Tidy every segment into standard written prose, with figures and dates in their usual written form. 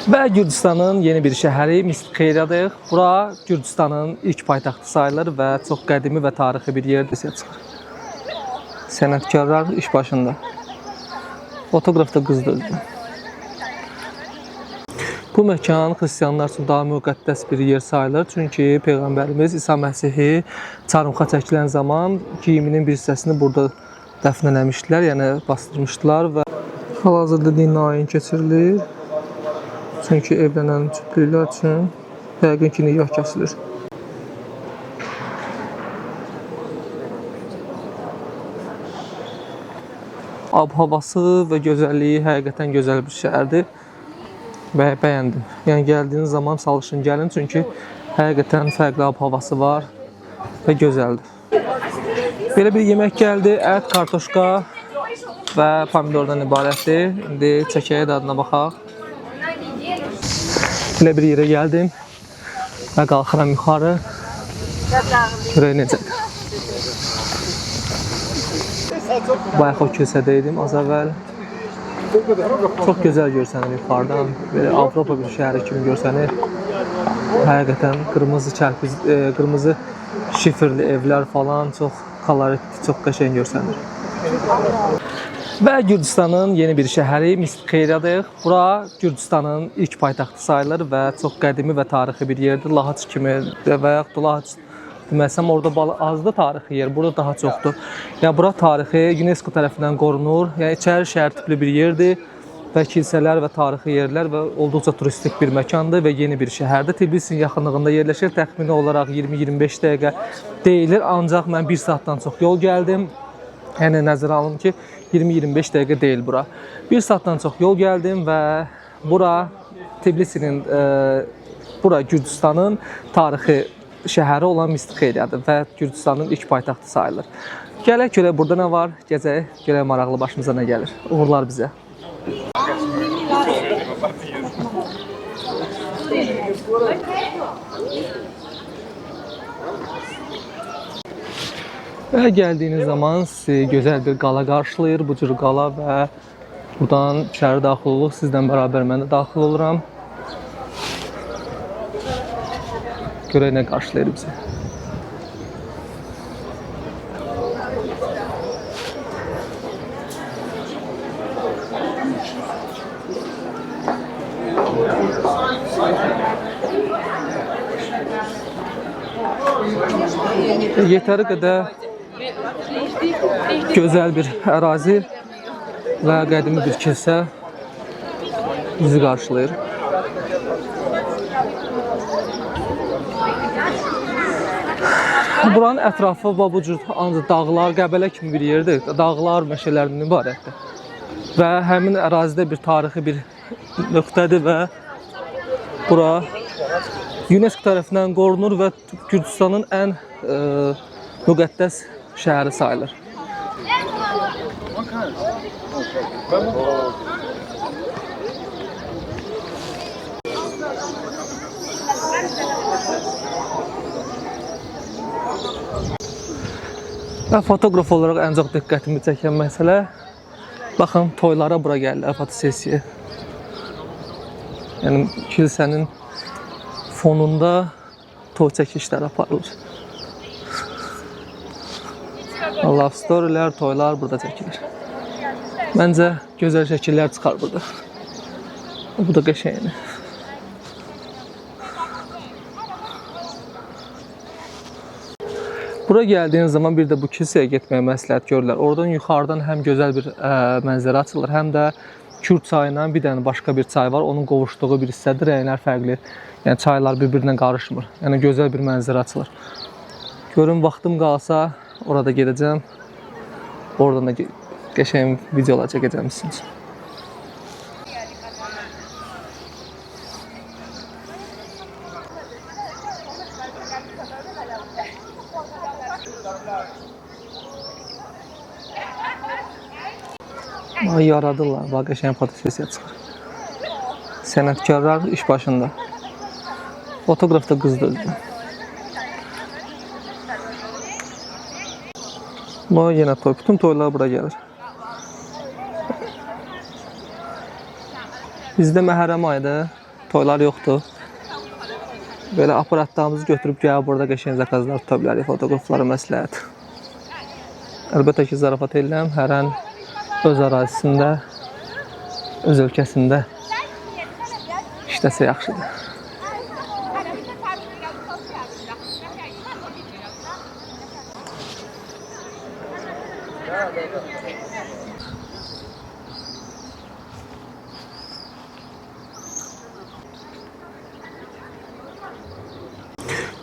Və Gürcüstanın yeni bir şəhəri Mistixeyrədəyik. Bura Gürcüstanın ilk paytaxtı sayılır və çox qədimi və tarixi bir yerdir çıxır. Sənətkarlar iş başında. Fotoqraf da qızdır özü. Bu məkan xristianlar üçün daha müqəddəs bir yer sayılır. Çünki Peyğəmbərimiz İsa Məsihi çarmıxa çəkilən zaman geyiminin bir hissəsini burada dəfn eləmişdilər, yəni bastırmışdılar və hal-hazırda dini ayin keçirilir. Çünki evlənən cütlüklər üçün yəqin ki, nikah kəsilir. Ab-havası və gözəlliyi həqiqətən gözəl bir şəhərdir və bəyəndim. Yəni gəldiyiniz zaman çalışın gəlin, çünki həqiqətən fərqli ab-havası var və gözəldir. Belə bir yemək gəldi, ət, kartoşka və pomidordan ibarətdir. İndi çəkəyə dadına baxaq. Belə bir yerə gəldim və qalxıram yuxarı. Görək necədir. Bayaq o kilsədəydim az əvvəl. Çox gözəl görsənir yuxarıdan. Belə Avropa bir şəhəri kimi görsənir. Həqiqətən qırmızı şifrli evlər falan çox koloritli, çox qəşəng görsənir. Və Gürcüstanın yeni bir şəhəri Mistixeyrədəyik. Bura Gürcüstanın ilk paytaxtı sayılır və çox qədimi və tarixi bir yerdir. Lahaç kimi və yaxud da Lahaç deməsəm, orada azda tarixi yer, burada daha çoxdur. Yəni bura tarixi UNESCO tərəfindən qorunur. Yəni içəri şəhər tipli bir yerdir və kilsələr və tarixi yerlər və olduqca turistik bir məkandır və yeni bir şəhərdir. Tbilisin yaxınlığında yerləşir. Təxmini olaraq 20-25 dəqiqə deyilir. Ancaq mən 1 saatdan çox yol gəldim. Yəni nəzərə alın ki, 20-25 dəqiqə deyil bura. 1 saatdan çox yol gəldim və bura Tbilisinin, bura Gürcüstanın tarixi şəhəri olan Mistixeyrədir və Gürcüstanın ilk paytaxtı sayılır. Gələk görək burada nə var, gəzək, görək maraqlı başımıza nə gəlir. Uğurlar bizə. Və gəldiyiniz zaman sizi gözəl bir qala qarşılayır. Bu cür qala və buradan içəri daxil oluq. Sizdən bərabər mən də daxil oluram. Görək nə qarşılayır bizi. Yetəri qədər gözəl bir ərazi və qədimi bir kilsə bizi qarşılayır. Buranın ətrafı bu cür ancaq dağlar, Qəbələ kimi bir yerdir. Dağlar, meşələrdən ibarətdir. Və həmin ərazidə bir tarixi bir nöqtədir və bura UNESCO tərəfindən qorunur və Gürcüstanın ən müqəddəs şəhəri sayılır. Və fotoqraf olaraq ən çox diqqətimi çəkən məsələ, baxın, toylara bura gəlirlər, fotosessiya. Yəni, kilsənin fonunda toy çəkilişləri aparılır. Love storylər, toylar burada çəkilir. Məncə, gözəl şəkillər çıxar burada. Bu da qəşəngdir. Bura gəldiyiniz zaman bir də bu kilsəyə getməyə məsləhət görürlər. Oradan yuxarıdan həm gözəl bir mənzərə açılır, həm də Kür çayından bir dənə başqa bir çay var. Onun qovuşduğu bir hissədir, rənglər fərqli. Yəni çaylar bir-birinə qarışmır. Yəni gözəl bir mənzərə açılır. Görün, vaxtım qalsa orada gedəcəm. Oradan da qəşəng videolar çəkəcəm sizin üçün. Yaradırlar, bax qəşəng fotosessiya çıxır. Sənətkarlar iş başında. Fotoqraf da qızdır özü. Bu yenə toy. Bütün toylar bura gəlir. Bizdə Məhərrəm ayıdır. toylar yoxdur. Belə aparatlarımızı götürüb gəlib burada qəşəng zakazlar tuta bilərik, fotoqraflara məsləhət. Əlbəttə ki, zarafat edirəm, hər an öz ərazisində, öz ölkəsində işləsə yaxşıdır.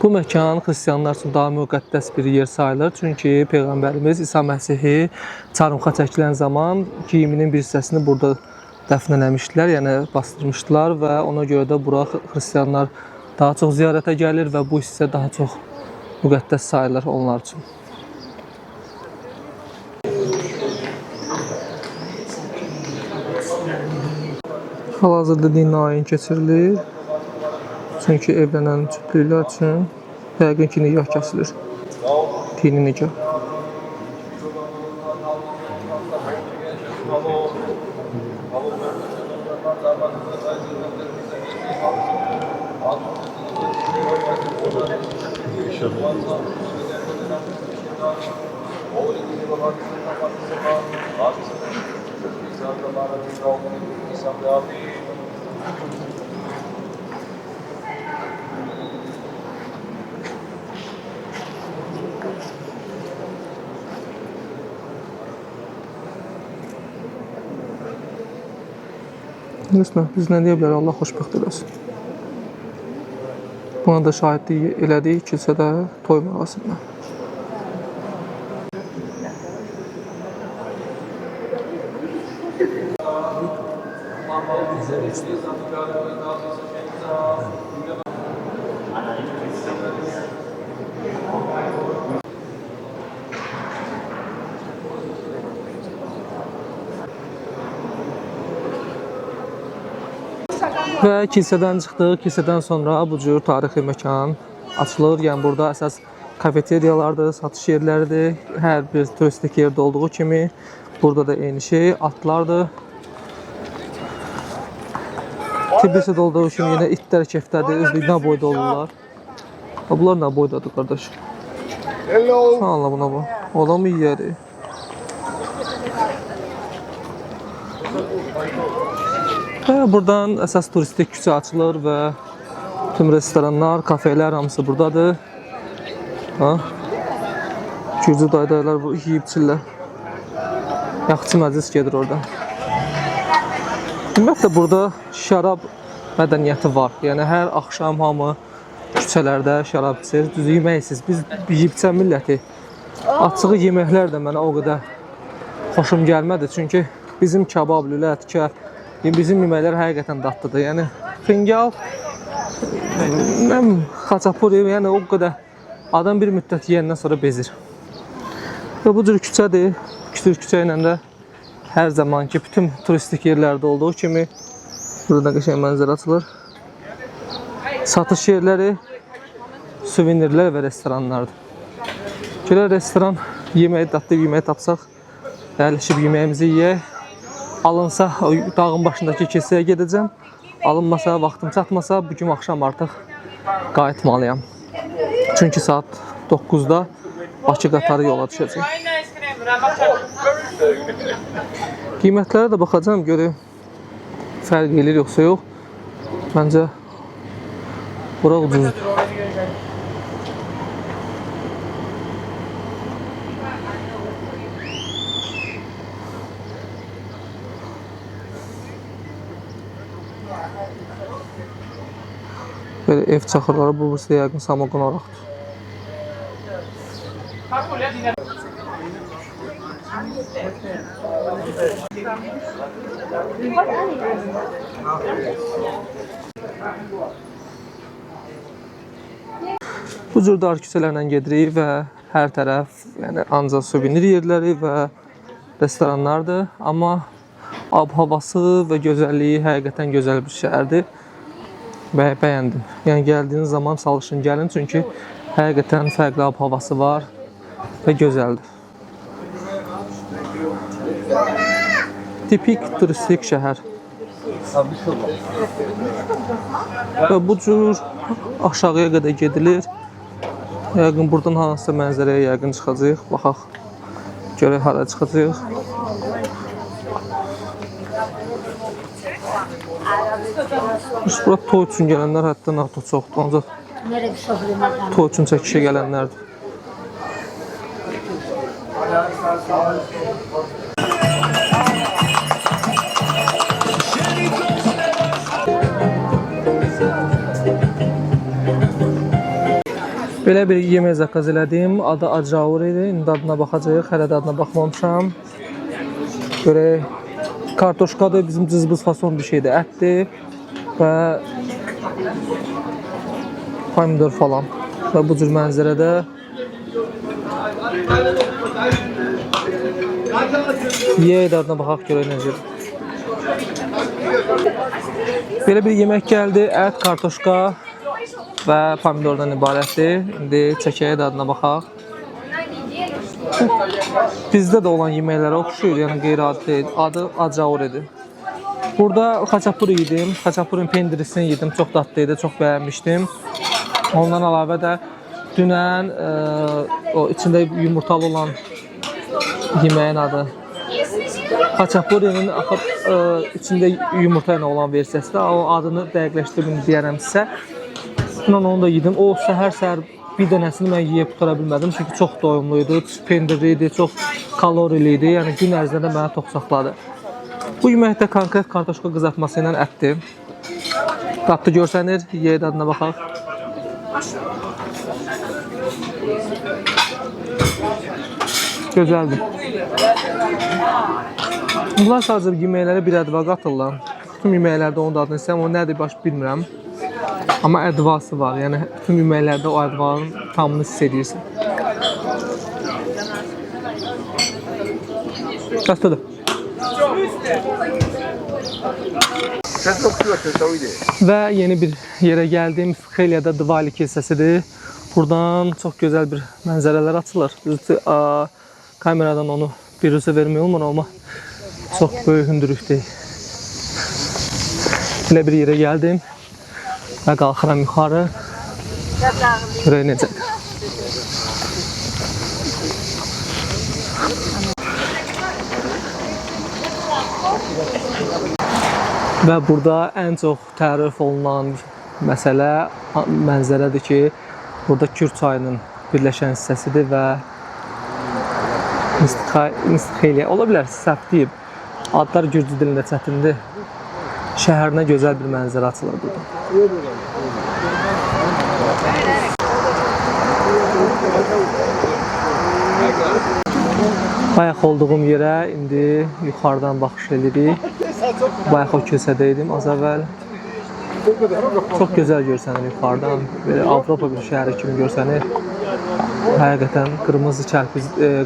Bu məkan xristianlar üçün daha müqəddəs bir yer sayılır. Çünki Peyğəmbərimiz İsa Məsihi çarmıxa çəkilən zaman geyiminin bir hissəsini burada dəfn eləmişdilər, yəni bastırmışdılar və ona görə də bura xristianlar daha çox ziyarətə gəlir və bu hissə daha çox müqəddəs sayılır onlar üçün. Hal-hazırda dini ayin keçirilir. Çünki evlənən cütlüklər üçün yəqin ki, nikah kəsilir. Dini nikah. Resmen biz nə deyə bilərik, Allah xoşbəxt eləsin. Buna da şahidlik elədik kilsədə toy mərasimindən. Və kilsədən çıxdıq. Kilsədən sonra bu cür tarixi məkan açılır. Yəni burada əsas kafeteriyalardır, satış yerləridir. Hər bir turistik yerdə olduğu kimi burada da eyni şey atlardır. Tbilisidə olduğu kimi yenə itlər kəftədir, özlük nə boyda olurlar. Bunlar nə boydadır qardaş? Allah buna bu. Adam yiyəri. Buradan əsas turistik küçə açılır və tüm restoranlar, kafelər hamısı buradadır. Gürcü dayılar yiyib içirlər. Yaxçı məclis gedir orada. Ümumiyyətlə burada şərab mədəniyyəti var. Yəni hər axşam hamı küçələrdə şərab içir. Düz yeməksiz. Biz yeyib içən milləti. Açığı yeməklər də mənə o qədər xoşum gəlmədi. Çünki bizim kabab, lülət, kər, bizim yeməklər həqiqətən dadlıdır. Yəni xingal, xaçapuri, yəni o qədər adam bir müddət yeyəndən sonra bezir. Və bu cür küçədir. Küçə ilə də hər zamanki bütün turistik yerlərdə olduğu kimi burada qəşəng mənzərə açılır. Satış yerləri, suvenirlər və restoranlardır. Gələ restoran yeməyi, dadlı yeməyi tapsaq, əyləşib yeməyimizi yeyək. Alınsa dağın başındakı kilsəyə gedəcəm. Alınmasa, vaxtım çatmasa bu gün axşam artıq qayıtmalıyam. Çünki saat 9-da Bakı qatarı yola düşəcək. Qiymətlərə də baxacağım, görüm fərq edir yoxsa yox. Məncə bura ucuzdur. Böyle ev çaxırları bu burası yəqin Samoqon araqdır. Bu cür dar küçələrlə gedirik və hər tərəf yəni ancaq suvenir yerləri və restoranlardır. Amma ab-havası və gözəlliyi həqiqətən gözəl bir şəhərdir. Bəyəndim. Yəni gəldiyiniz zaman çalışın gəlin, çünki həqiqətən fərqli ab-havası var və gözəldir. Tipik turistik şəhər. Və bu cür aşağıya qədər gedilir. Yəqin buradan hansısa mənzərəyə yəqin çıxacaq. Baxaq, görək hara çıxacaq. Bura toy üçün gələnlər hətta NATO çoxdur, ancaq toy üçün çəkişə gələnlərdir. Belə bir yemək zakaz elədim. Adı Acaur idi. İndi adına baxacağıq. Hələ də adına baxmamışam. Görək. Kartoşkadır. Bizim cızbız fason bir şeydir. Ətdir. Və pomidor falan. Və bu cür mənzərədə yeyək adına baxaq görək necə. Belə bir yemək gəldi. Ət, kartoşka və pomidordan ibarətdir. İndi çəkəyə də adına baxaq. Bizdə də olan yeməklərə oxşuyur, yəni qeyri-adi deyil. Adı Acaur idi. Burada xaçapur yedim. Xaçapurun pendirisini yedim. Çox dadlı idi, çox bəyənmişdim. Ondan əlavə də dünən o içində yumurtalı olan yeməyin adı Xaçapurinin içində yumurta ilə olan versiyası da. O adını dəqiqləşdirdim deyərəm sizə. Onu da yedim. O səhər bir dənəsini mən yeyib qutara bilmədim. Çünki çox doyumluydu, pendirli idi, çox kalorili idi. Yəni gün ərzində mənə tox saxladı. Bu yeməkdə konkret kartoşka qızartması ilə ətdir. Dadlı görsənir. Yeyək dadına baxaq. Gözəldir. Bunlar sadəcə yeməklərə bir ədva qatırlar. Bütün yeməklərdə onun dadını istəyəm. O nədir baş bilmirəm. Amma ədvası var. Yəni bütün yeməklərdə o ədvanın tamını hiss edirsən. Dadlıdır. Və yeni bir yerə gəldim. Xeliyada Dvali kilsəsidir. Buradan çox gözəl bir mənzərələr açılır. Kameradan onu biruzə vermək olmur, amma çox böyük hündürlükdür. Belə bir yerə gəldim. Və qalxıram yuxarı. Görək necədir. Və burada ən çox tərif olunan məsələ, mənzərədir ki, burada Kür çayının birləşən hissəsidir və Mistxeliya, ola bilər, səhv deyib. Adlar gürcü dilində çətindir. Şəhərinə gözəl bir mənzərə açılır burada. Bayaq olduğum yerə indi yuxarıdan baxış edirik. Bayaq o kilsədəydim az əvvəl. Çox gözəl görsənir yuxarıdan. Belə Avropa bir şəhəri kimi görsənir. Həqiqətən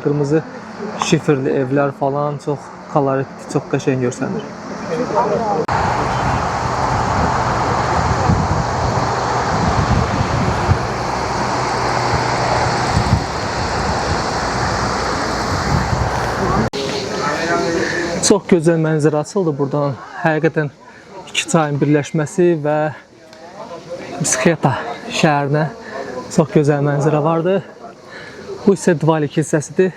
qırmızı şifirli evlər falan çox koloritli, çox qəşəng görsənir. Çox gözəl mənzərə açıldı buradan. Həqiqətən iki çayın birləşməsi və Mistxeliya şəhərinə çox gözəl mənzərə vardı. Bu isə Dvali kilsəsidir.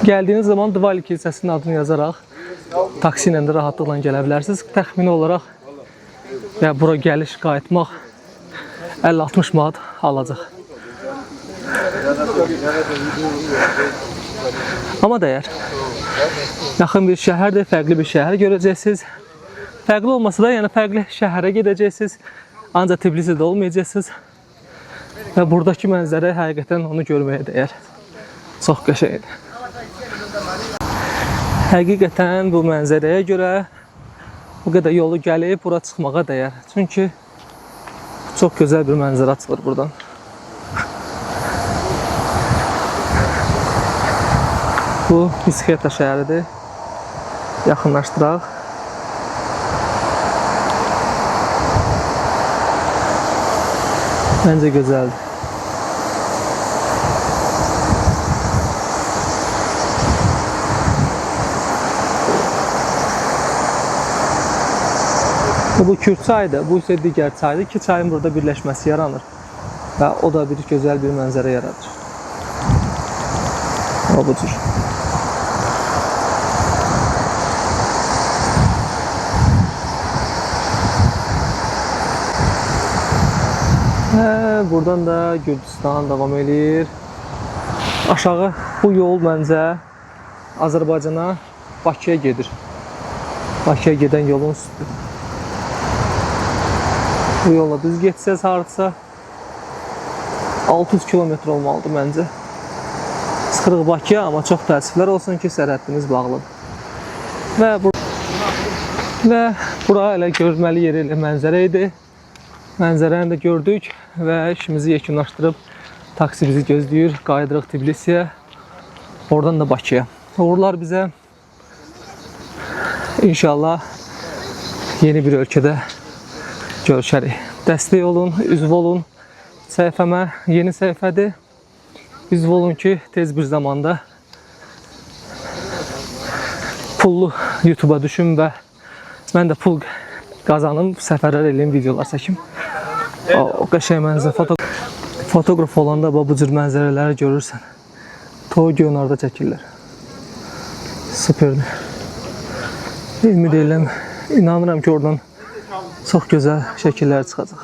Gəldiyiniz zaman Dvali kilsəsinin adını yazaraq taksi ilə də rahatlıqla gələ bilərsiniz. Təxmini olaraq bura gəliş, qayıtmaq 50-60 manat alacaq. Amma dəyər. Yaxın bir şəhərdir, fərqli bir şəhər görəcəksiniz. Fərqli olmasa da, yəni fərqli şəhərə gedəcəksiniz. Ancaq Tbilisidə olmayacaqsınız. Və buradakı mənzərə həqiqətən onu görməyə dəyər. Çox qəşəngdir. Həqiqətən bu mənzərəyə görə bu qədər yolu gəlib bura çıxmağa dəyər. Çünki çox gözəl bir mənzərə açılır buradan. Bu Mistxeliya şəhəridir. Yaxınlaşdıraq. Məncə gözəldir. Bu Kürd çayıdır, bu isə digər çaydır. İki çayın burada birləşməsi yaranır və o da bir gözəl bir mənzərə yaradır. O budur. Buradan da Gürcüstan davam edir. Aşağı bu yol məncə Azərbaycana, Bakıya gedir. Bakıya gedən yolun üstü. Bu yolla düz getsəz hardasa 600 kilometr olmalıdır məncə. Çıxırıq Bakıya, amma çox təəssüflər olsun ki, sərhəddimiz bağlıdır. Və bura elə görməli yer ilə mənzərə idi. Mənzərəni də gördük və işimizi yekunlaşdırıb taksi bizi gözləyir. Qayıdırıq Tbilisiyə, oradan da Bakıya. Uğurlar bizə. İnşallah yeni bir ölkədə görüşərik. Dəstək olun, üzv olun. Səhifəmə yeni səhifədir. Üzv olun ki, tez bir zamanda pullu YouTube'a düşüm və mən də pul qazanım, səfərlər eləyim, videolar çəkim. O qəşəng mənzərə, fotoqraf olanda bu cür mənzərələri görürsən. Toy gönarda çəkirlər. Süperdir. Ümid edirəm, inanıram ki, oradan çox gözəl şəkillər çıxacaq.